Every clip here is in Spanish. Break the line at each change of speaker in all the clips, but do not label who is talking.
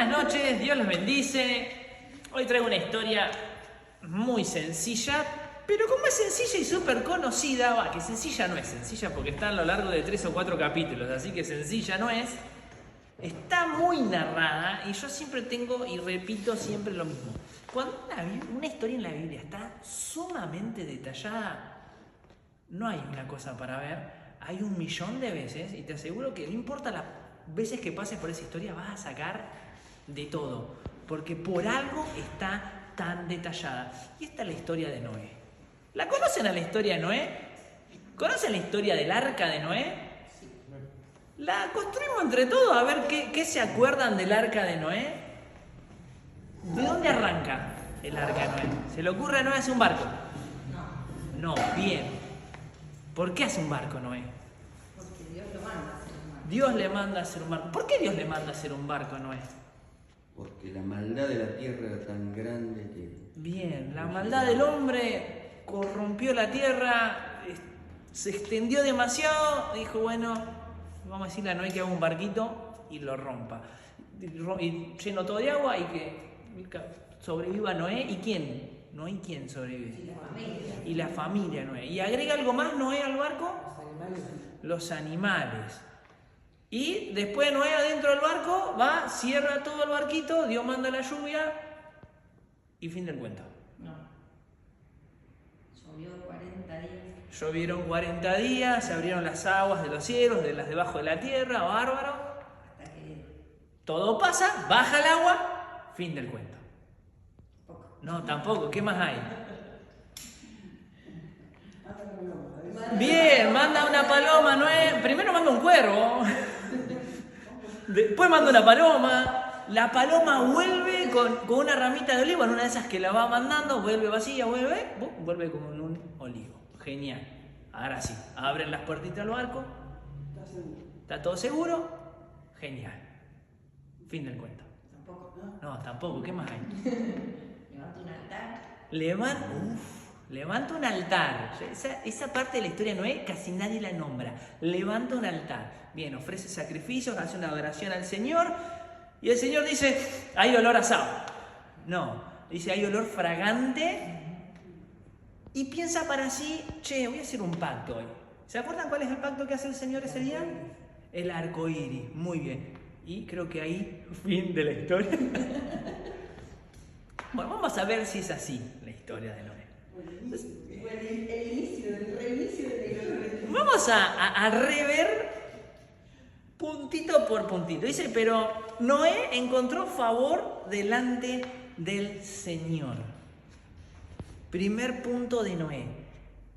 Buenas noches, Dios los bendice. Hoy traigo una historia muy sencilla, pero como es sencilla y súper conocida, que sencilla no es sencilla porque está a lo largo de 3 o 4 capítulos, así que sencilla no es. Está muy narrada y yo siempre tengo y repito siempre lo mismo. Cuando una historia en la Biblia está sumamente detallada, no hay una cosa para ver, hay 1.000.000 de veces y te aseguro que no importa las veces que pases por esa historia vas a sacar de todo, porque por algo está tan detallada. Y esta es la historia de Noé. ¿La conocen a la historia de Noé? ¿Conocen la historia del arca de Noé? La construimos entre todos a ver qué se acuerdan del arca de Noé. ¿De dónde arranca el arca de Noé? ¿Se le ocurre a Noé hacer un barco? No, bien. ¿Por qué hace un barco Noé?
Porque Dios lo manda a hacer un barco.
Dios le manda a hacer un barco. ¿Por qué Dios le manda a hacer un barco a Noé?
Porque la maldad de la tierra era tan grande que...
Bien, la maldad del hombre corrompió la tierra, se extendió demasiado, dijo, bueno, vamos a decirle a Noé que haga un barquito y lo rompa. Y lleno todo de agua y que sobreviva Noé. ¿Y quién? Noé, ¿y quién sobrevive?
Y la familia.
Y la familia Noé. ¿Y agrega algo más Noé al barco?
Los animales.
Los animales. Y después Noé adentro del barco va, cierra todo el barquito, Dios manda la lluvia y fin del cuento.
No. Llovió 40 días.
Llovieron 40 días, se abrieron las aguas de los cielos, de las debajo de la tierra, bárbaro.
Hasta que
Todo pasa, baja el agua, fin del cuento.
poco.
No, tampoco, ¿qué más hay? Bien, manda una paloma, Noé. Primero manda un cuervo. Después manda una paloma. La paloma vuelve con una ramita de olivo, en una de esas que la va mandando, vuelve vacía, vuelve con un olivo. Genial. Ahora sí, abren las puertitas del barco. ¿Está todo seguro? Genial. Fin del cuento.
Tampoco.
No, tampoco, ¿qué más hay?
Levanta un altar.
Levanta un altar. Esa parte de la historia de Noé casi nadie la nombra. Levanta un altar. Bien, ofrece sacrificios, hace una adoración al Señor. Y el Señor dice, hay olor a asado. No, dice, hay olor fragante. Y piensa para sí, che, voy a hacer un pacto hoy. ¿Se acuerdan cuál es el pacto que hace el Señor ese día? El arco iris. Muy bien. Y creo que ahí, fin de la historia. Bueno, vamos a ver si es así la historia de Noé.
El inicio de la historia.
Vamos a rever puntito por puntito. Dice, pero Noé encontró favor delante del Señor. Primer punto de Noé.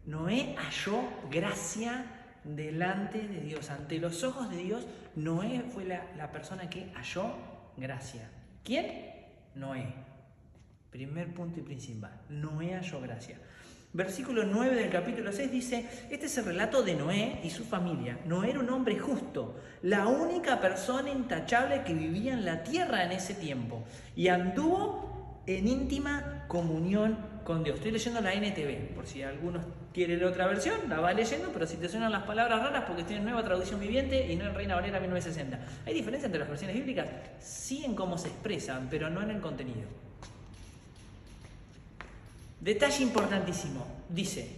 Noé halló gracia delante de Dios. Ante los ojos de Dios, Noé fue la persona que halló gracia. ¿Quién? Noé. Primer punto y principal. Noé halló gracia. Versículo 9 del capítulo 6 dice, este es el relato de Noé y su familia. Noé era un hombre justo, la única persona intachable que vivía en la tierra en ese tiempo. Y anduvo en íntima comunión con Dios. Estoy leyendo la NTV, por si alguno quiere leer otra versión, la va leyendo, pero si te suenan las palabras raras porque tienen nueva traducción viviente y no en Reina Valera 1960. ¿Hay diferencia entre las versiones bíblicas? Sí en cómo se expresan, pero no en el contenido. Detalle importantísimo, dice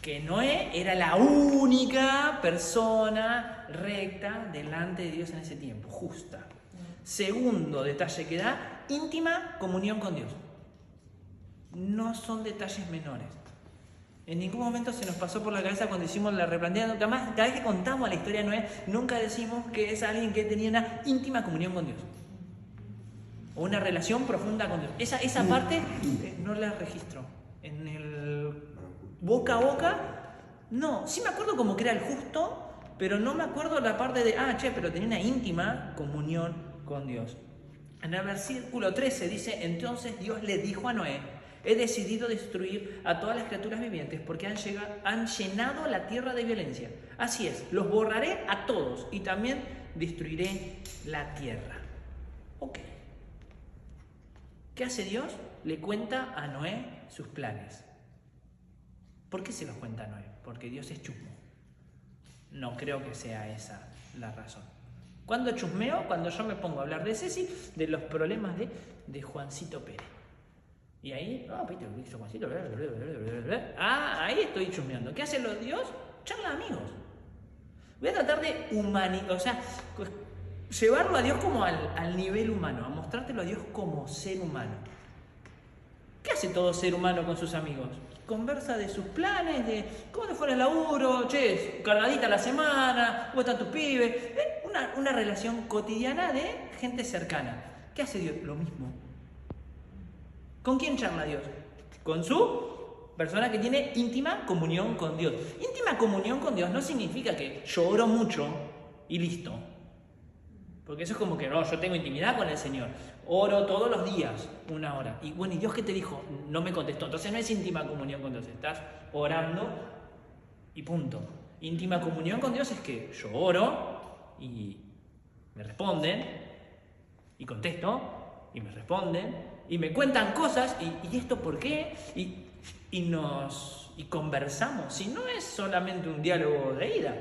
que Noé era la única persona recta delante de Dios en ese tiempo, justa. Segundo detalle que da, íntima comunión con Dios. No son detalles menores. En ningún momento se nos pasó por la cabeza cuando hicimos la replanteada, cada vez que contamos la historia de Noé, nunca decimos que es alguien que tenía una íntima comunión con Dios. O una relación profunda con Dios. Esa parte no la registro. En el boca a boca, no. Sí me acuerdo como que era el justo, pero no me acuerdo la parte de, pero tenía una íntima comunión con Dios. En el versículo 13 dice, entonces Dios le dijo a Noé, he decidido destruir a todas las criaturas vivientes porque han llenado la tierra de violencia. Así es, los borraré a todos y también destruiré la tierra. Ok. ¿Qué hace Dios? Le cuenta a Noé sus planes. ¿Por qué se los cuenta a Noé? Porque Dios es chusmo. No creo que sea esa la razón. ¿Cuándo chusmeo? Cuando yo me pongo a hablar de Ceci, de los problemas de Juancito Pérez. Y ahí, viste lo que hizo Juancito, ahí estoy chusmeando. ¿Qué hace Dios? Charla de amigos. Voy a tratar de humanizar, o sea, llevarlo a Dios como al nivel humano, a mostrártelo a Dios como ser humano. ¿Qué hace todo ser humano con sus amigos? Conversa de sus planes, de cómo te fue el laburo, che, cargadita la semana, cómo está tu pibe. Una relación cotidiana de gente cercana. ¿Qué hace Dios? Lo mismo. ¿Con quién charla Dios? Con su persona que tiene íntima comunión con Dios. Íntima comunión con Dios no significa que yo oro mucho y listo. Porque eso es como que no, yo tengo intimidad con el Señor. Oro todos los días, 1 hora. Y bueno, ¿y Dios qué te dijo? No me contestó. Entonces no es íntima comunión con Dios. Estás orando y punto. Íntima comunión con Dios es que yo oro y me responden y contesto y me responden y me cuentan cosas y esto por qué y conversamos. Si no es solamente un diálogo de ida.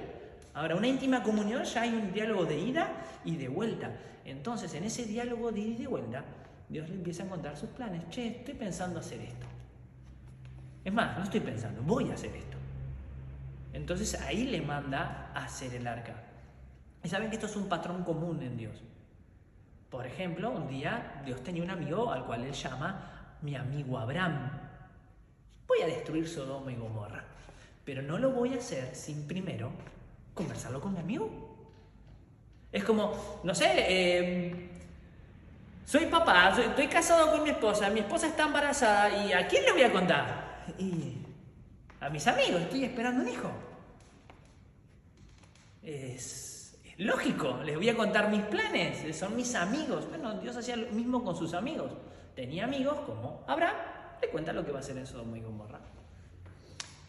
Ahora, una íntima comunión ya hay un diálogo de ida y de vuelta. Entonces, en ese diálogo de ida y de vuelta, Dios le empieza a contar sus planes. Che, estoy pensando hacer esto. Es más, no estoy pensando, voy a hacer esto. Entonces, ahí le manda a hacer el arca. Y saben que esto es un patrón común en Dios. Por ejemplo, un día Dios tenía un amigo al cual él llama mi amigo Abraham. Voy a destruir Sodoma y Gomorra, pero no lo voy a hacer sin primero conversarlo con mi amigo. Es como, no sé, soy papá, estoy casado con mi esposa está embarazada, ¿y a quién le voy a contar? Y a mis amigos, estoy esperando un hijo. Es lógico, les voy a contar mis planes, son mis amigos. Bueno, Dios hacía lo mismo con sus amigos. Tenía amigos como Abraham, le cuenta lo que va a hacer en Sodoma y Gomorra.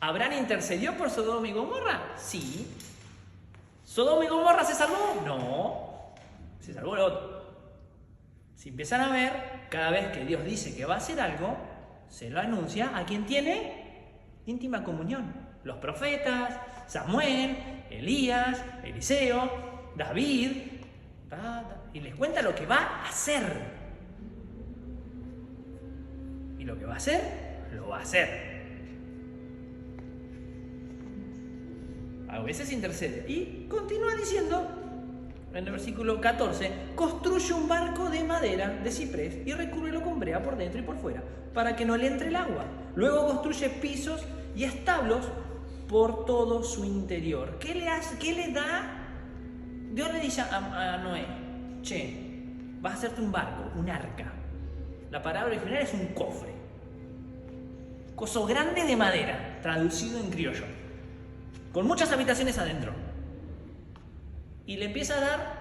¿Abraham intercedió por Sodoma y Gomorra? Sí. ¿Sodoma y Gomorra se salvó? No. Se salvó el otro. Si empiezan a ver, cada vez que Dios dice que va a hacer algo, se lo anuncia a quien tiene íntima comunión. Los profetas, Samuel, Elías, Eliseo, David, y les cuenta lo que va a hacer. Y lo que va a hacer, lo va a hacer. A veces intercede. Y continúa diciendo, en el versículo 14, construye un barco de madera, de ciprés, y recúbrelo con brea por dentro y por fuera, para que no le entre el agua. Luego construye pisos y establos por todo su interior. ¿Qué le da? Dios le dice a Noé, che, vas a hacerte un barco, un arca. La palabra original es un cofre. Coso grande de madera, traducido en criollo, con muchas habitaciones adentro. Y le empieza a dar,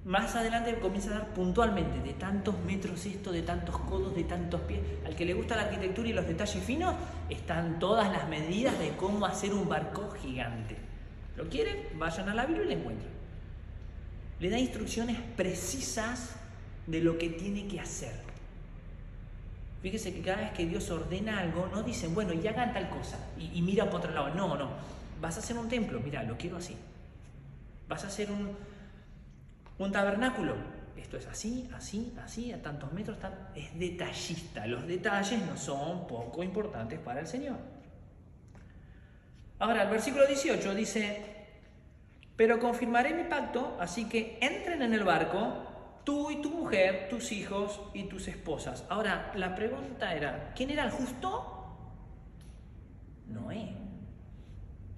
más adelante comienza a dar puntualmente, de tantos metros esto, de tantos codos, de tantos pies. Al que le gusta la arquitectura y los detalles finos, están todas las medidas de cómo hacer un barco gigante. ¿Lo quieren? Vayan a la Biblia y lo encuentran. Le da instrucciones precisas de lo que tiene que hacer. Fíjese que cada vez que Dios ordena algo, no dicen, bueno, y hagan tal cosa, y mira por otro lado. No, vas a hacer un templo, mira, lo quiero así. Vas a hacer un tabernáculo, esto es así, así, así, a tantos metros, es detallista. Los detalles no son poco importantes para el Señor. Ahora, el versículo 18 dice, pero confirmaré mi pacto, así que entren en el barco, tú y tu mujer, tus hijos y tus esposas. Ahora, la pregunta era, ¿quién era el justo? Noé.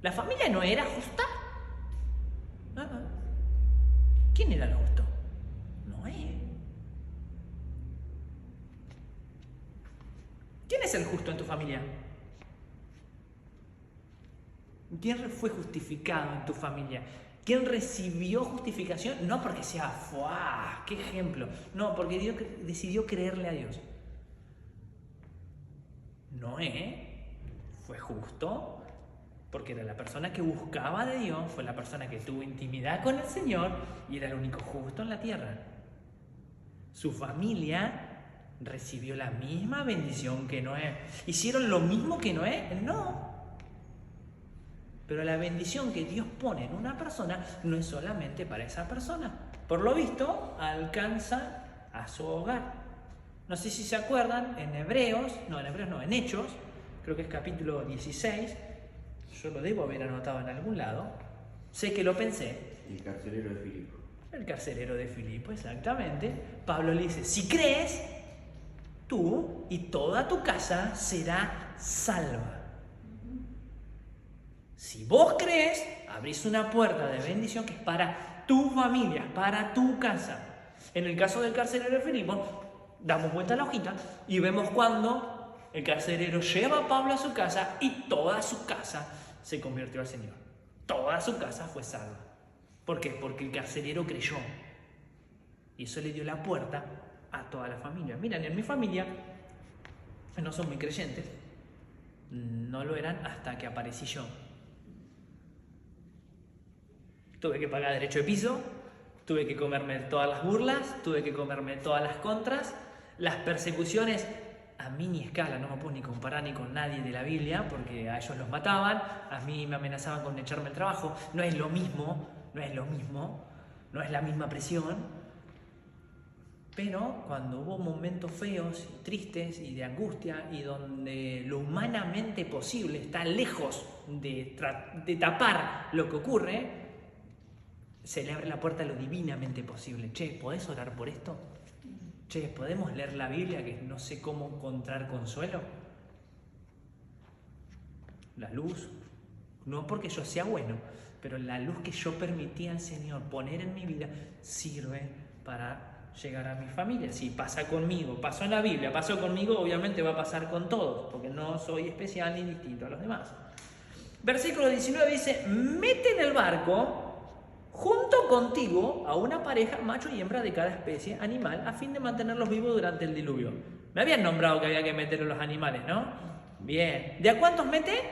¿La familia de Noé era justa? ¿Quién era el justo? Noé. ¿Quién es el justo en tu familia? ¿Quién fue justificado en tu familia? ¿Quién recibió justificación? No porque sea, ¡fuah! ¡Qué ejemplo! No, porque Dios decidió creerle a Dios. Noé fue justo porque era la persona que buscaba de Dios, fue la persona que tuvo intimidad con el Señor y era el único justo en la tierra. Su familia recibió la misma bendición que Noé. ¿Hicieron lo mismo que Noé? No. Pero la bendición que Dios pone en una persona no es solamente para esa persona. por lo visto, alcanza a su hogar. No sé si se acuerdan, en Hechos, creo que es capítulo 16, yo lo debo haber anotado en algún lado, sé que lo pensé.
El carcelero de Filipo.
El carcelero de Filipo, exactamente. Pablo le dice, si crees, tú y toda tu casa será salva. Si vos crees, abrís una puerta de bendición que es para tu familia, para tu casa. En el caso del carcelero de Filipo, damos vuelta a la hojita y vemos cuando el carcelero lleva a Pablo a su casa y toda su casa se convirtió al Señor. Toda su casa fue salva. ¿Por qué? Porque el carcelero creyó. Y eso le dio la puerta a toda la familia. Miren, en mi familia no son muy creyentes. No lo eran hasta que aparecí yo. Tuve que pagar derecho de piso, tuve que comerme todas las burlas, tuve que comerme todas las contras, las persecuciones a mini escala, no me puedo ni comparar ni con nadie de la Biblia, porque a ellos los mataban, a mí me amenazaban con echarme el trabajo, no es lo mismo, no es la misma presión, pero cuando hubo momentos feos y tristes y de angustia y donde lo humanamente posible está lejos de tapar lo que ocurre, se le abre la puerta a lo divinamente posible. Che, ¿podés orar por esto? Che, ¿podemos leer la Biblia que no sé cómo encontrar consuelo? La luz, no porque yo sea bueno, pero la luz que yo permití al Señor poner en mi vida sirve para llegar a mi familia. Si pasa conmigo, pasó en la Biblia, pasó conmigo, obviamente va a pasar con todos, porque no soy especial ni distinto a los demás. Versículo 19 dice, mete en el barco junto contigo a una pareja, macho y hembra de cada especie animal, a fin de mantenerlos vivos durante el diluvio. Me habían nombrado que había que meter a los animales, ¿no? Bien. ¿De a cuántos mete?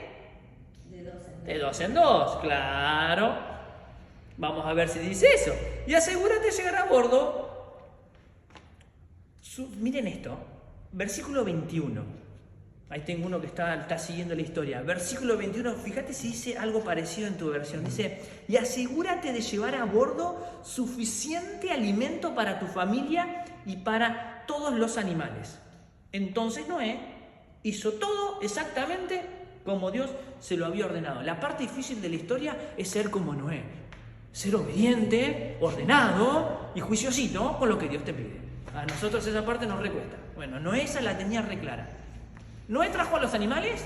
De 2 en 2.
De 2 en 2, claro. Vamos a ver si dice eso. Y asegúrate de llegar a bordo. Miren esto, versículo 21. Ahí tengo uno que está siguiendo la historia. Versículo 21, fíjate si dice algo parecido en tu versión. Dice, y asegúrate de llevar a bordo suficiente alimento para tu familia y para todos los animales. Entonces Noé hizo todo exactamente como Dios se lo había ordenado. La parte difícil de la historia es ser como Noé. Ser obediente, ordenado y juiciosito con lo que Dios te pide. A nosotros esa parte nos recuesta. Bueno, Noé esa la tenía re clara. ¿Noé trajo a los animales?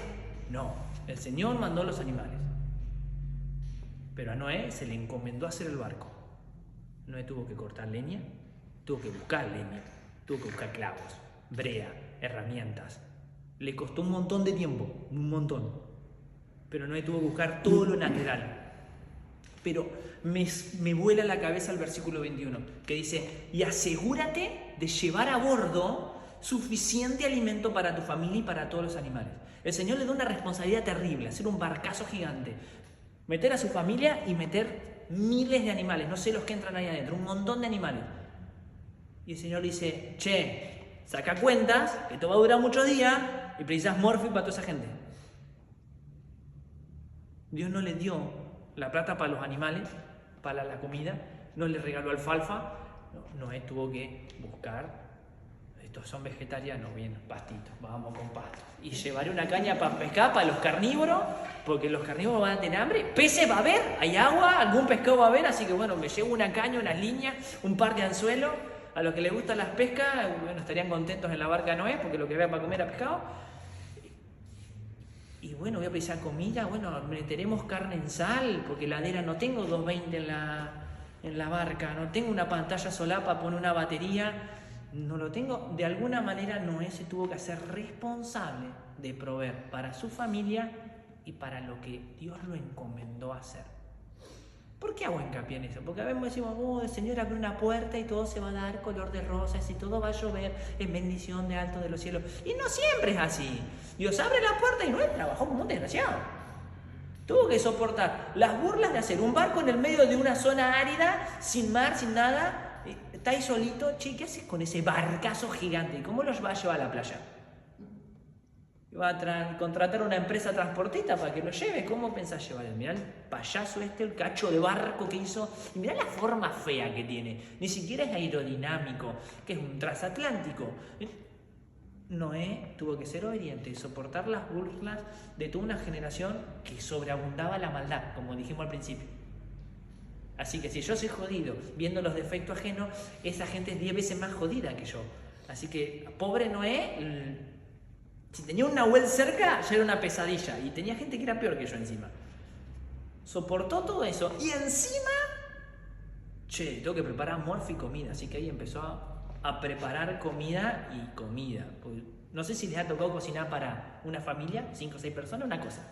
No, el Señor mandó a los animales. Pero a Noé se le encomendó hacer el barco. Noé tuvo que cortar leña, tuvo que buscar leña, tuvo que buscar clavos, brea, herramientas. Le costó un montón de tiempo, un montón. Pero Noé tuvo que buscar todo lo natural. Pero me vuela la cabeza el versículo 21, que dice, y asegúrate de llevar a bordo suficiente alimento para tu familia y para todos los animales. El Señor le da una responsabilidad terrible, hacer un barcazo gigante, meter a su familia y meter miles de animales, no sé los que entran ahí adentro, un montón de animales. Y el Señor dice, che, saca cuentas, que esto va a durar muchos días y precisas morfi para toda esa gente. Dios no le dio la plata para los animales, para la comida, no le regaló alfalfa, Noé tuvo que buscar. Estos son vegetarianos, bien, pastitos, vamos con pastos. Y llevaré una caña para pescar para los carnívoros, porque los carnívoros van a tener hambre. Peces va a haber, hay agua, algún pescado va a haber, así que bueno, me llevo una caña, unas líneas, un par de anzuelos. A los que les gustan las pescas, bueno, estarían contentos en la barca Noé, porque lo que vean para comer a pescado. Y bueno, voy a precisar comida, bueno, meteremos carne en sal, porque heladera no tengo 220 en la barca, no tengo una pantalla solar para poner una batería. No lo tengo. De alguna manera Noé se tuvo que hacer responsable de proveer para su familia y para lo que Dios lo encomendó a hacer. ¿Por qué hago hincapié en eso? Porque a veces decimos, el Señor abrió una puerta y todo se va a dar color de rosas y todo va a llover en bendición de alto de los cielos. Y no siempre es así. Dios abre la puerta y Noé trabajó como un desgraciado. Tuvo que soportar las burlas de hacer un barco en el medio de una zona árida, sin mar, sin nada. Está ahí solito, che, ¿qué haces con ese barcazo gigante? ¿Cómo los va a llevar a la playa? Iba a contratar una empresa transportista para que lo lleve. ¿Cómo pensás llevar? Mirá el payaso este, el cacho de barco que hizo. Y mirá la forma fea que tiene. Ni siquiera es aerodinámico, que es un transatlántico. Noé tuvo que ser obediente y soportar las burlas de toda una generación que sobreabundaba la maldad, como dijimos al principio. Así que si yo soy jodido viendo los defectos ajenos, esa gente es 10 veces más jodida que yo. Así que, pobre Noé, si tenía un Nahuel cerca, ya era una pesadilla. Y tenía gente que era peor que yo encima. Soportó todo eso. Y encima, tengo que preparar morfi y comida. Así que ahí empezó a preparar comida y comida. No sé si les ha tocado cocinar para una familia, 5 o 6 personas, una cosa.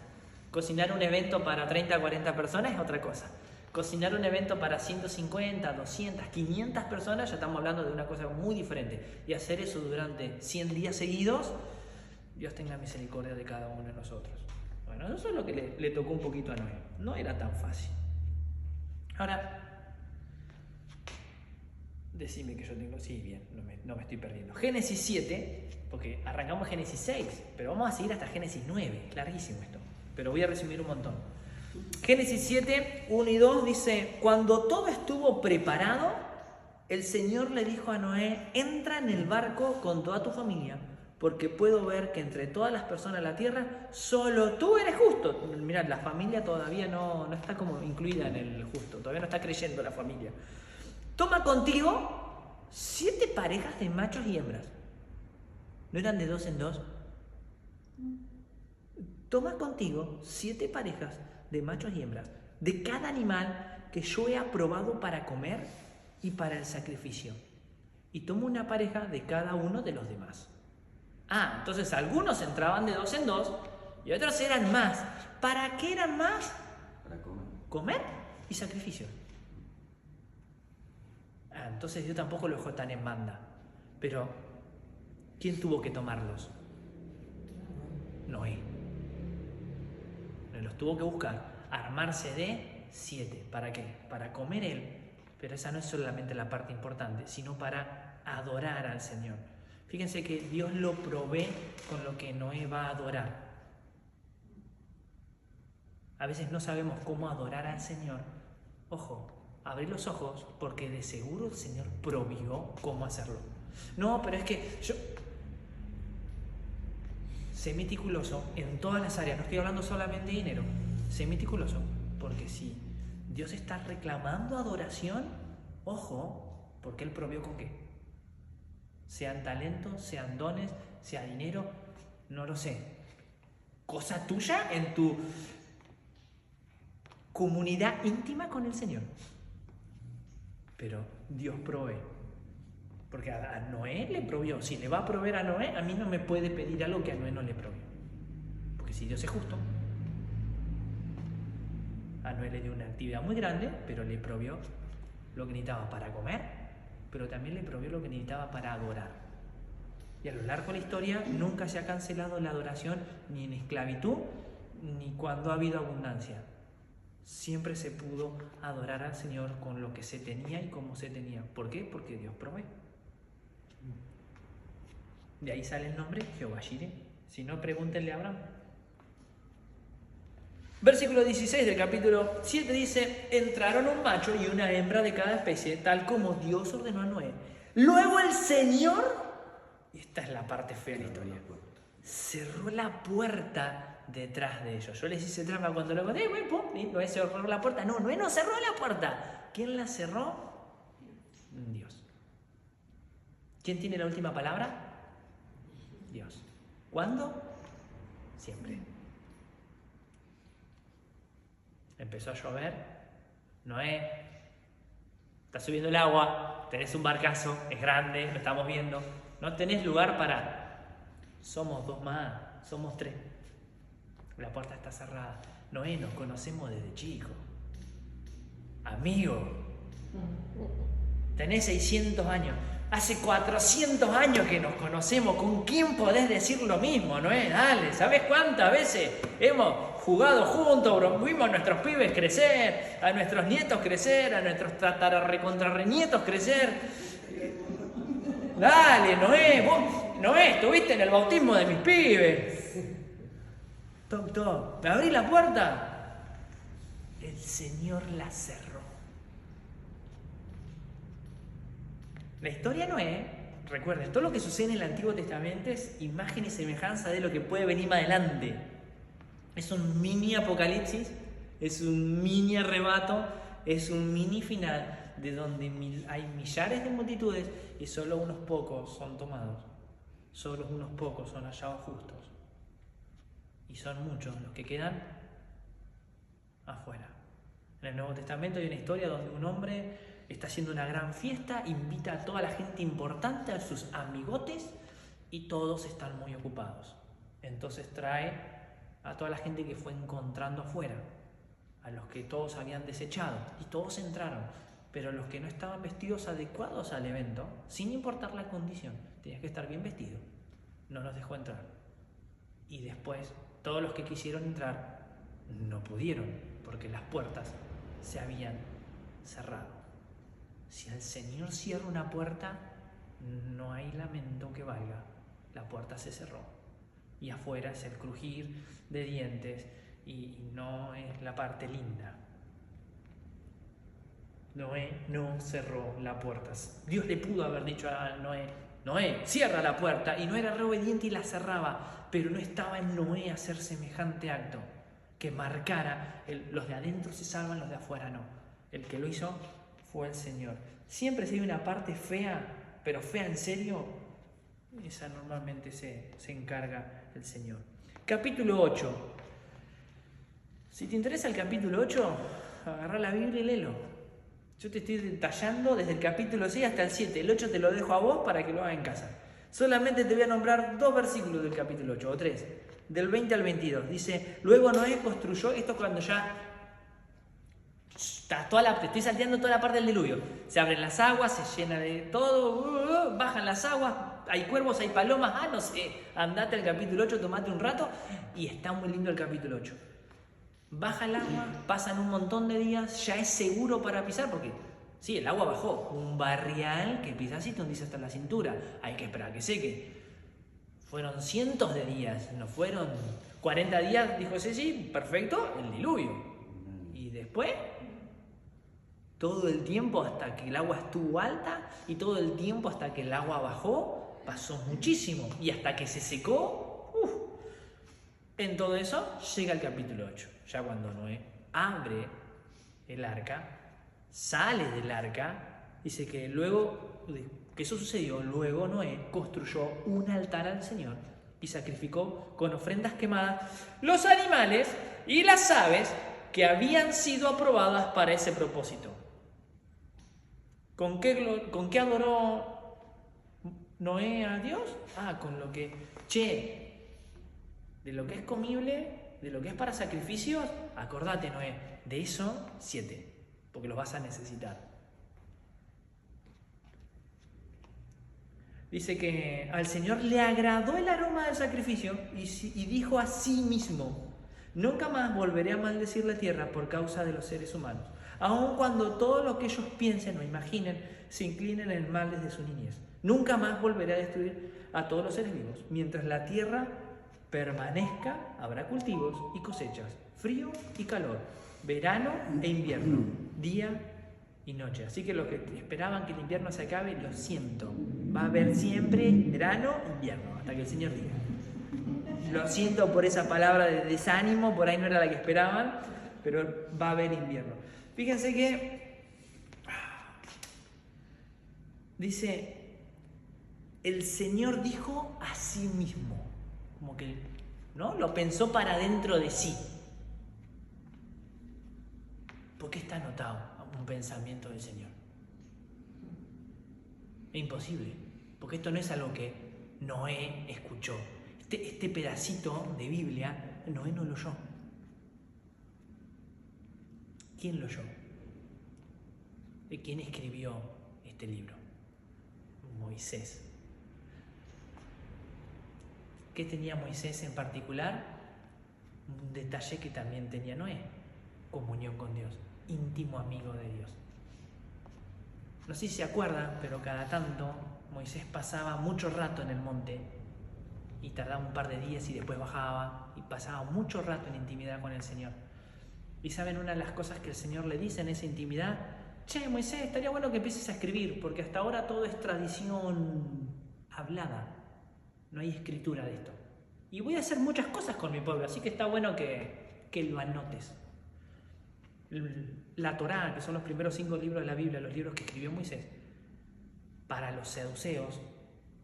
Cocinar un evento para 30 o 40 personas es otra cosa. Cocinar un evento para 150, 200, 500 personas, ya estamos hablando de una cosa muy diferente. Y hacer eso durante 100 días seguidos, Dios tenga misericordia de cada uno de nosotros. Bueno, eso es lo que le tocó un poquito a Noé. No era tan fácil. Ahora, decime que yo tengo... Sí, bien, no me estoy perdiendo. Génesis 7, porque arrancamos Génesis 6, pero vamos a seguir hasta Génesis 9. Es larguísimo esto, pero voy a resumir un montón. Génesis 7, 1 y 2 dice: cuando todo estuvo preparado, el Señor le dijo a Noé: entra en el barco con toda tu familia, porque puedo ver que entre todas las personas de la tierra, solo tú eres justo. Mirad, la familia todavía no está como incluida en el justo, todavía no está creyendo la familia. Toma contigo 7 parejas de machos y hembras. ¿No eran de 2 en 2? Toma contigo 7 parejas de machos y hembras, de cada animal que yo he aprobado para comer y para el sacrificio. Y toma una pareja de cada uno de los demás. Entonces algunos entraban de 2 en 2 y otros eran más. ¿Para qué eran más?
Para comer.
Comer y sacrificio. Entonces Dios tampoco los dejó tan en banda. Pero, ¿quién tuvo que tomarlos? Noé. Los tuvo que buscar, armarse de 7. ¿Para qué? Para comer él. Pero esa no es solamente la parte importante, sino para adorar al Señor. Fíjense que Dios lo provee con lo que Noé va a adorar. A veces no sabemos cómo adorar al Señor. Ojo, abrir los ojos, porque de seguro el Señor proveyó cómo hacerlo. No, pero es que yo... Sé meticuloso en todas las áreas, no estoy hablando solamente de dinero. Sé meticuloso, porque si Dios está reclamando adoración, ojo, porque Él proveyó con qué. Sean talentos, sean dones, sea dinero, no lo sé. Cosa tuya en tu comunidad íntima con el Señor. Pero Dios provee. Porque a Noé le proveyó. Si le va a proveer a Noé, a mí no me puede pedir algo que a Noé no le proveyó. Porque si Dios es justo, a Noé le dio una actividad muy grande, pero le proveyó lo que necesitaba para comer, pero también le proveyó lo que necesitaba para adorar. Y a lo largo de la historia nunca se ha cancelado la adoración, ni en esclavitud, ni cuando ha habido abundancia. Siempre se pudo adorar al Señor con lo que se tenía y como se tenía. ¿Por qué? Porque Dios provee. De ahí sale el nombre Jehová Jireh. Si no, pregúntenle a Abraham. Versículo 16 del capítulo 7 dice: entraron un macho y una hembra de cada especie, tal como Dios ordenó a Noé. Luego el Señor, y esta es la parte fea de la historia, cerró la puerta detrás de ellos. Yo les hice trampa cuando lo conté, Noé cerró la puerta. No, Noé no cerró la puerta. ¿Quién la cerró? Dios. ¿Quién tiene la última palabra? Dios. ¿Cuándo? Siempre. Empezó a llover. Noé, está subiendo el agua, tenés un barcazo, es grande, lo estamos viendo. No tenés lugar para... Somos 2 más, somos 3. La puerta está cerrada. Noé, nos conocemos desde chico. Amigo, tenés 600 años. Hace 400 años que nos conocemos. ¿Con quién podés decir lo mismo, Noé? Dale, ¿sabés cuántas veces hemos jugado juntos? Vimos a nuestros pibes crecer, a nuestros nietos crecer, a nuestros recontrarrenietos crecer. Dale, Noé, vos, Noé, estuviste en el bautismo de mis pibes. Toc, toc. ¿Me abrí la puerta? El Señor la cerró. La historia de Noé, recuerden, todo lo que sucede en el Antiguo Testamento es imagen y semejanza de lo que puede venir más adelante. Es un mini apocalipsis, es un mini arrebato, es un mini final de donde hay millares de multitudes y solo unos pocos son tomados. Solo unos pocos son hallados justos. Y son muchos los que quedan afuera. En el Nuevo Testamento hay una historia donde un hombre está haciendo una gran fiesta, invita a toda la gente importante, a sus amigotes, y todos están muy ocupados. Entonces trae a toda la gente que fue encontrando afuera, a los que todos habían desechado, y todos entraron, pero los que no estaban vestidos adecuados al evento, sin importar la condición, tenías que estar bien vestido, no los dejó entrar. Y después, todos los que quisieron entrar no pudieron, porque las puertas se habían cerrado. Si el Señor cierra una puerta, no hay lamento que valga. La puerta se cerró. Y afuera es el crujir de dientes y no es la parte linda. Noé no cerró la puerta. Dios le pudo haber dicho a Noé, Noé, cierra la puerta. Y Noé era re obediente y la cerraba. Pero no estaba en Noé hacer semejante acto que marcara los de adentro se salvan, los de afuera no. El que lo hizo fue el Señor. Siempre si hay una parte fea, pero fea en serio, esa normalmente se encarga el Señor. Capítulo 8. Si te interesa el capítulo 8, agarrá la Biblia y léelo. Yo te estoy detallando desde el capítulo 6 hasta el 7. El 8 te lo dejo a vos para que lo hagas en casa. Solamente te voy a nombrar 2 versículos del capítulo 8, o 3. Del 20 al 22. Dice, luego Noé construyó, esto cuando ya está te estoy salteando toda la parte del diluvio. Se abren las aguas, se llena de todo, bajan las aguas, hay cuervos, hay palomas, no sé. Andate al capítulo 8, tomate un rato y está muy lindo el capítulo 8. Baja el agua, pasan un montón de días, ya es seguro para pisar porque sí, el agua bajó. Un barrial que pisas y te hundís hasta la cintura. Hay que esperar a que seque. Fueron cientos de días, no fueron 40 días, dijo sí, perfecto, el diluvio. Y después, todo el tiempo hasta que el agua estuvo alta y todo el tiempo hasta que el agua bajó, pasó muchísimo. Y hasta que se secó, en todo eso llega el capítulo 8. Ya cuando Noé abre el arca, sale del arca, dice que luego que eso sucedió, luego Noé construyó un altar al Señor y sacrificó con ofrendas quemadas los animales y las aves que habían sido aprobadas para ese propósito. ¿Con qué adoró Noé a Dios? Con lo que, de lo que es comible, de lo que es para sacrificios, acordate Noé, de eso 7, porque los vas a necesitar. Dice que al Señor le agradó el aroma del sacrificio y dijo a sí mismo, nunca más volveré a maldecir la tierra por causa de los seres humanos, aun cuando todo lo que ellos piensen o imaginen se inclinen en el mal desde su niñez. Nunca más volveré a destruir a todos los seres vivos. Mientras la tierra permanezca, habrá cultivos y cosechas, frío y calor, verano e invierno, día y noche. Así que los que esperaban que el invierno se acabe, lo siento. Va a haber siempre verano, invierno, hasta que el Señor diga. Lo siento por esa palabra de desánimo, por ahí no era la que esperaban, pero va a haber invierno. Fíjense que dice, el Señor dijo a sí mismo, como que ¿no? Lo pensó para dentro de sí. ¿Por qué está anotado un pensamiento del Señor? Es imposible, porque esto no es algo que Noé escuchó. Este pedacito de Biblia, Noé no lo oyó. ¿Quién lo oyó? ¿Quién escribió este libro? Moisés. ¿Qué tenía Moisés en particular? Un detalle que también tenía Noé: comunión con Dios, íntimo amigo de Dios. No sé si se acuerdan, pero cada tanto Moisés pasaba mucho rato en el monte y tardaba un par de días y después bajaba y pasaba mucho rato en intimidad con el Señor. Y saben, una de las cosas que el Señor le dice en esa intimidad: che, Moisés, estaría bueno que empieces a escribir, porque hasta ahora todo es tradición hablada, no hay escritura de esto. Y voy a hacer muchas cosas con mi pueblo, así que está bueno que lo anotes. La Torá, que son los primeros 5 libros de la Biblia, los libros que escribió Moisés, para los saduceos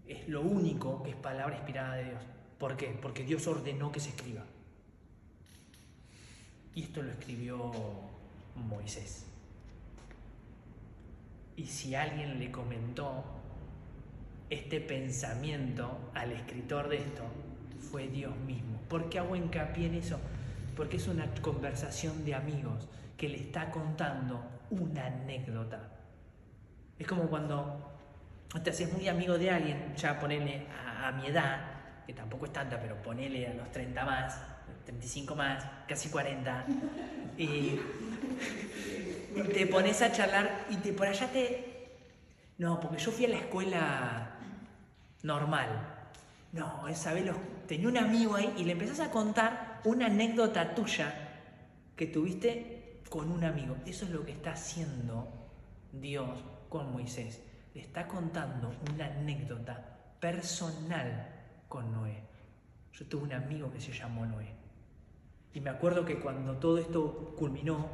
es lo único que es palabra inspirada de Dios. ¿Por qué? Porque Dios ordenó que se escriba. Y esto lo escribió Moisés. Y si alguien le comentó este pensamiento al escritor de esto, fue Dios mismo. ¿Por qué hago hincapié en eso? Porque es una conversación de amigos que le está contando una anécdota. Es como cuando te haces muy amigo de alguien, ya ponele a mi edad, que tampoco es tanta, pero ponele a los 30 más, 35 más, casi 40, y te pones a charlar y por allá No, porque yo fui a la escuela normal. No, esa vez tenía un amigo ahí y le empezás a contar una anécdota tuya que tuviste con un amigo. Eso es lo que está haciendo Dios con Moisés. Le está contando una anécdota personal con Noé. Yo tuve un amigo que se llamó Noé. Y me acuerdo que cuando todo esto culminó,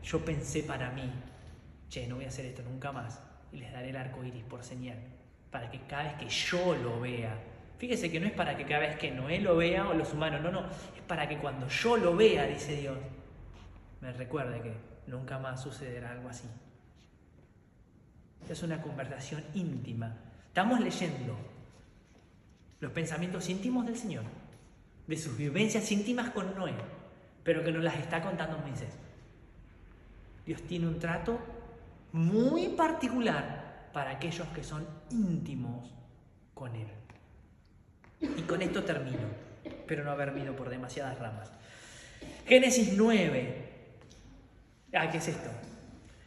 yo pensé para mí: che, no voy a hacer esto nunca más. Y les daré el arco iris por señal, para que cada vez que yo lo vea, fíjese que no es para que cada vez que Noé lo vea o los humanos, no, es para que cuando yo lo vea, dice Dios, me recuerde que nunca más sucederá algo así. Es una conversación íntima. Estamos leyendo los pensamientos íntimos del Señor, de sus vivencias íntimas con Noé, pero que nos las está contando Moisés. Dios tiene un trato muy particular para aquellos que son íntimos con Él. Y con esto termino, pero no haberme ido por demasiadas ramas. Génesis 9. ¿Qué es esto?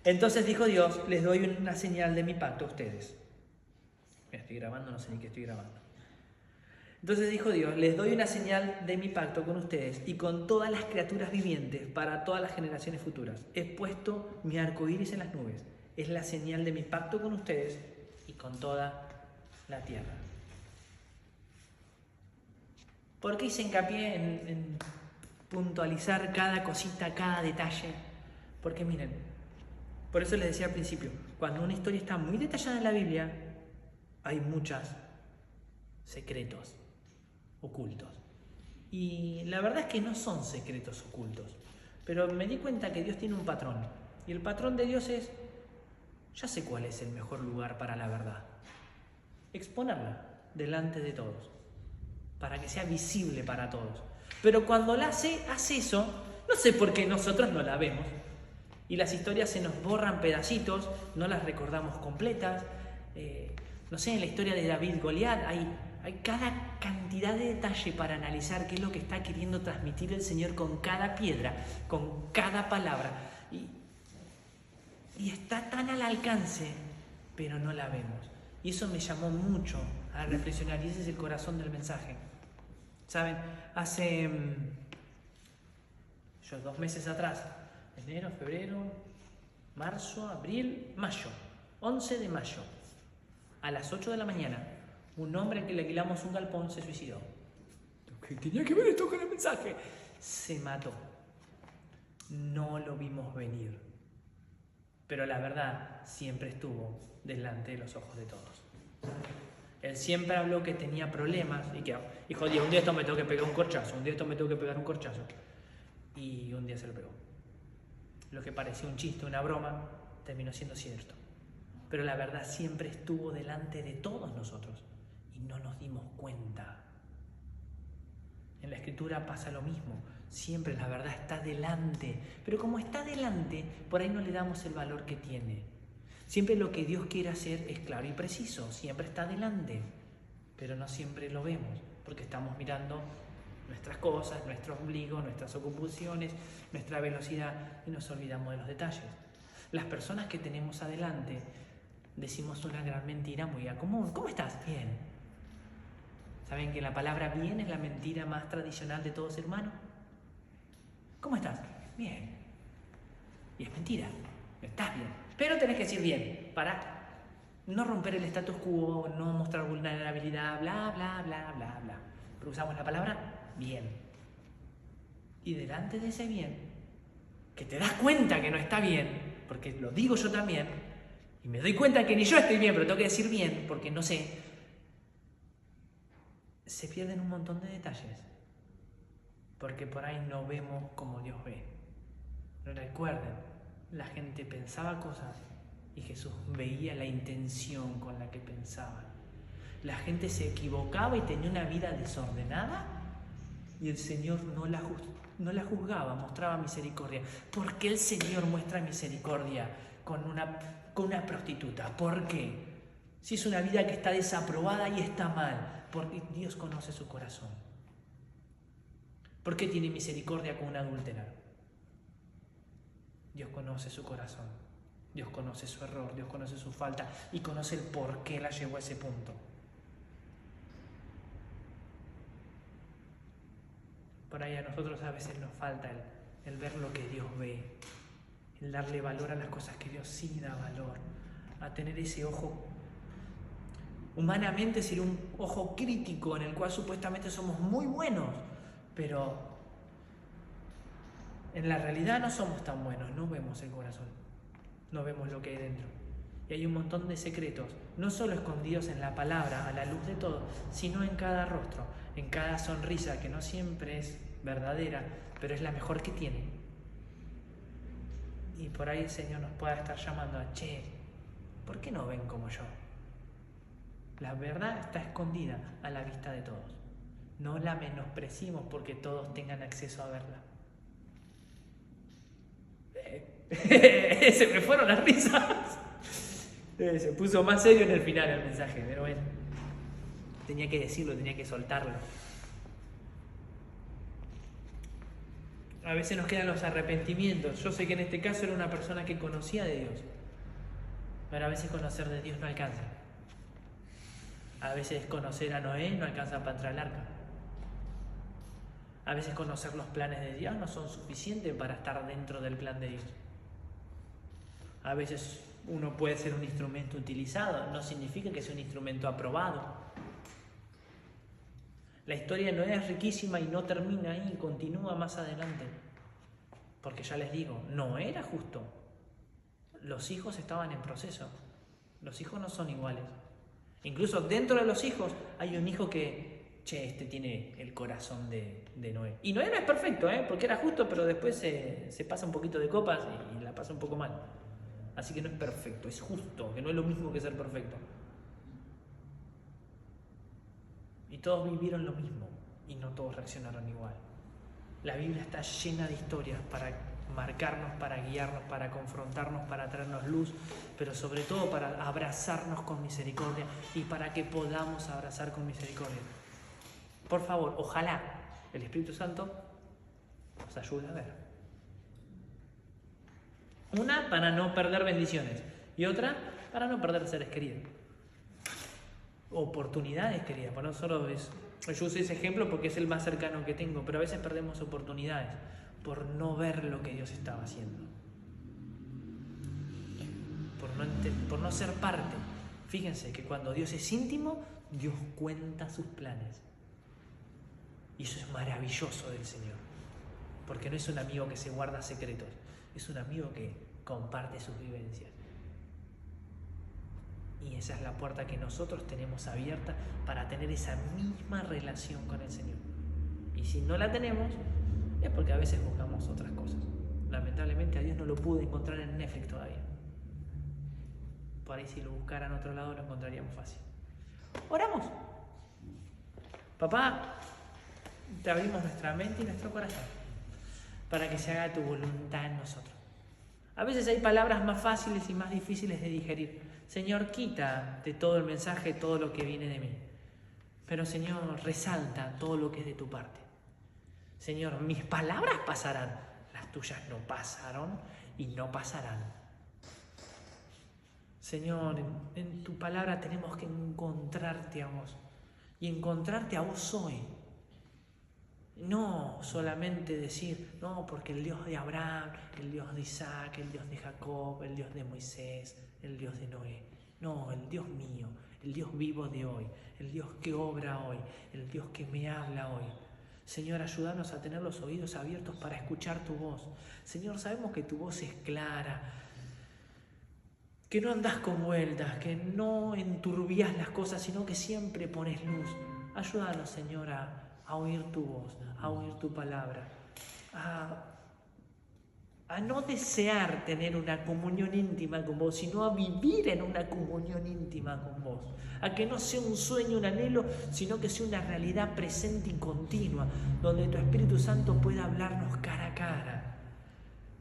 Entonces dijo Dios: les doy una señal de mi pacto a ustedes. Me estoy grabando, no sé ni qué estoy grabando. Entonces dijo Dios: les doy una señal de mi pacto con ustedes y con todas las criaturas vivientes para todas las generaciones futuras. He puesto mi arco iris en las nubes. Es la señal de mi pacto con ustedes y con toda la tierra. ¿Por qué hice hincapié en puntualizar cada cosita, cada detalle? Porque miren, por eso les decía al principio, cuando una historia está muy detallada en la Biblia, hay muchos secretos ocultos. Y la verdad es que no son secretos ocultos, pero me di cuenta que Dios tiene un patrón. Y el patrón de Dios es: ya sé cuál es el mejor lugar para la verdad. Exponerla delante de todos, para que sea visible para todos. Pero cuando la hace eso, no sé por qué nosotros no la vemos. Y las historias se nos borran pedacitos, no las recordamos completas. No sé, en la historia de David y Goliat hay cada cantidad de detalle para analizar qué es lo que está queriendo transmitir el Señor con cada piedra, con cada palabra. Y está tan al alcance, pero no la vemos. Y eso me llamó mucho a reflexionar, y ese es el corazón del mensaje. ¿Saben? Hace 2 meses atrás, enero, febrero, marzo, abril, mayo, 11 de mayo, a las 8 de la mañana, un hombre al que le alquilamos un galpón se suicidó. ¿Qué tenía que ver esto con el mensaje? Se mató. No lo vimos venir. Pero la verdad siempre estuvo delante de los ojos de todos. Él siempre habló que tenía problemas y que, hijo, un día esto me tengo que pegar un corchazo, un día esto me tengo que pegar un corchazo. Y un día se lo pegó. Lo que parecía un chiste, una broma, terminó siendo cierto. Pero la verdad siempre estuvo delante de todos nosotros y no nos dimos cuenta. En la Escritura pasa lo mismo. Siempre la verdad está delante, pero como está delante, por ahí no le damos el valor que tiene. Siempre lo que Dios quiere hacer es claro y preciso, siempre está delante, pero no siempre lo vemos, porque estamos mirando nuestras cosas, nuestro ombligo, nuestras ocupaciones, nuestra velocidad, y nos olvidamos de los detalles. Las personas que tenemos adelante decimos una gran mentira muy común. ¿Cómo estás? Bien. ¿Saben que la palabra bien es la mentira más tradicional de todo ser humano? ¿Cómo estás? Bien. Y es mentira. Estás bien. Pero tenés que decir bien para no romper el status quo, no mostrar vulnerabilidad, bla, bla, bla, bla, bla. Pero usamos la palabra bien. Y delante de ese bien, que te das cuenta que no está bien, porque lo digo yo también, y me doy cuenta que ni yo estoy bien, pero tengo que decir bien, porque no sé, se pierden un montón de detalles. Porque por ahí no vemos como Dios ve. Recuerden, la gente pensaba cosas y Jesús veía la intención con la que pensaba. La gente se equivocaba y tenía una vida desordenada y el Señor no la juzgaba, mostraba misericordia. ¿Por qué el Señor muestra misericordia con una prostituta? ¿Por qué? Si es una vida que está desaprobada y está mal, porque Dios conoce su corazón. ¿Por qué tiene misericordia con una adúltera? Dios conoce su corazón, Dios conoce su error, Dios conoce su falta y conoce el por qué la llevó a ese punto. Por ahí a nosotros a veces nos falta el ver lo que Dios ve, el darle valor a las cosas que Dios sí da valor, a tener ese ojo, humanamente sería un ojo crítico en el cual supuestamente somos muy buenos, pero en la realidad no somos tan buenos, no vemos el corazón, no vemos lo que hay dentro. Y hay un montón de secretos, no solo escondidos en la palabra, a la luz de todo, sino en cada rostro, en cada sonrisa, que no siempre es verdadera, pero es la mejor que tiene. Y por ahí el Señor nos pueda estar llamando a, che, ¿por qué no ven como yo? La verdad está escondida a la vista de todos. No la menospreciemos porque todos tengan acceso a verla. Se me fueron las risas. Se puso más serio en el final el mensaje, pero bueno, tenía que decirlo, tenía que soltarlo. A veces nos quedan los arrepentimientos. Yo sé que en este caso era una persona que conocía de Dios, pero a veces conocer de Dios no alcanza. A veces conocer a Noé no alcanza para entrar al arca. A veces conocer los planes de Dios no son suficientes para estar dentro del plan de Dios. A veces uno puede ser un instrumento utilizado, no significa que sea un instrumento aprobado. La historia no es riquísima y no termina ahí, continúa más adelante. Porque ya les digo, no era justo. Los hijos estaban en proceso. Los hijos no son iguales. Incluso dentro de los hijos hay un hijo que, este tiene el corazón de Noé. Y Noé no es perfecto, porque era justo, pero después se pasa un poquito de copas y la pasa un poco mal. Así que no es perfecto, es justo, que no es lo mismo que ser perfecto. Y todos vivieron lo mismo y no todos reaccionaron igual. La Biblia está llena de historias para marcarnos, para guiarnos, para confrontarnos, para traernos luz, pero sobre todo para abrazarnos con misericordia y para que podamos abrazar con misericordia. Por favor, ojalá el Espíritu Santo nos ayude a ver. Una, para no perder bendiciones, y otra, para no perder seres queridos. Oportunidades queridas. Para nosotros yo usé ese ejemplo porque es el más cercano que tengo, pero a veces perdemos oportunidades por no ver lo que Dios estaba haciendo, por no ser parte. Fíjense que cuando Dios es íntimo, Dios cuenta sus planes, y eso es maravilloso del Señor, porque no es un amigo que se guarda secretos, es un amigo que comparte sus vivencias. Y esa es la puerta que nosotros tenemos abierta para tener esa misma relación con el Señor. Y si no la tenemos, es porque a veces buscamos otras cosas. Lamentablemente a Dios no lo pude encontrar en Netflix todavía. Por ahí si lo buscara en otro lado lo encontraríamos fácil. Oramos. Papá, te abrimos nuestra mente y nuestro corazón para que se haga tu voluntad en nosotros. A veces hay palabras más fáciles y más difíciles de digerir. Señor, quita de todo el mensaje todo lo que viene de mí. Pero Señor, resalta todo lo que es de tu parte. Señor, mis palabras pasarán, las tuyas no pasaron y no pasarán. Señor, en tu palabra tenemos que encontrarte a vos. y encontrarte a vos hoy. No solamente decir, no, porque el Dios de Abraham, el Dios de Isaac, el Dios de Jacob, el Dios de Moisés, el Dios de Noé. No, el Dios mío, el Dios vivo de hoy, el Dios que obra hoy, el Dios que me habla hoy. Señor, ayúdanos a tener los oídos abiertos para escuchar tu voz. Señor, sabemos que tu voz es clara, que no andás con vueltas, que no enturbias las cosas, sino que siempre pones luz. Ayúdanos, Señor, a oír tu voz, a oír tu palabra, a no desear tener una comunión íntima con vos, sino a vivir en una comunión íntima con vos. A que no sea un sueño, un anhelo, sino que sea una realidad presente y continua, donde tu Espíritu Santo pueda hablarnos cara a cara,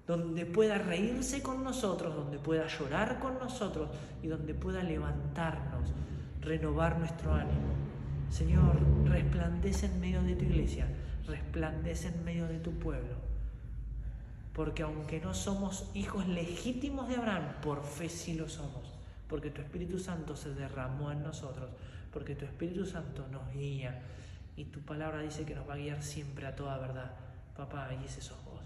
donde pueda reírse con nosotros, donde pueda llorar con nosotros y donde pueda levantarnos, renovar nuestro ánimo. Señor, resplandece en medio de tu iglesia, resplandece en medio de tu pueblo. Porque aunque no somos hijos legítimos de Abraham, por fe sí lo somos. Porque tu Espíritu Santo se derramó en nosotros. Porque tu Espíritu Santo nos guía. Y tu palabra dice que nos va a guiar siempre a toda verdad. Papá, y ese sos vos.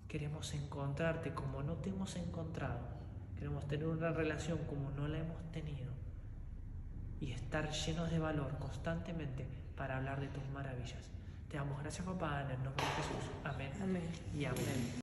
Queremos encontrarte como no te hemos encontrado. Queremos tener una relación como no la hemos tenido. Y estar llenos de valor constantemente para hablar de tus maravillas. Te damos gracias, papá, en el nombre de Jesús. Amén.
Amén.
Y amén.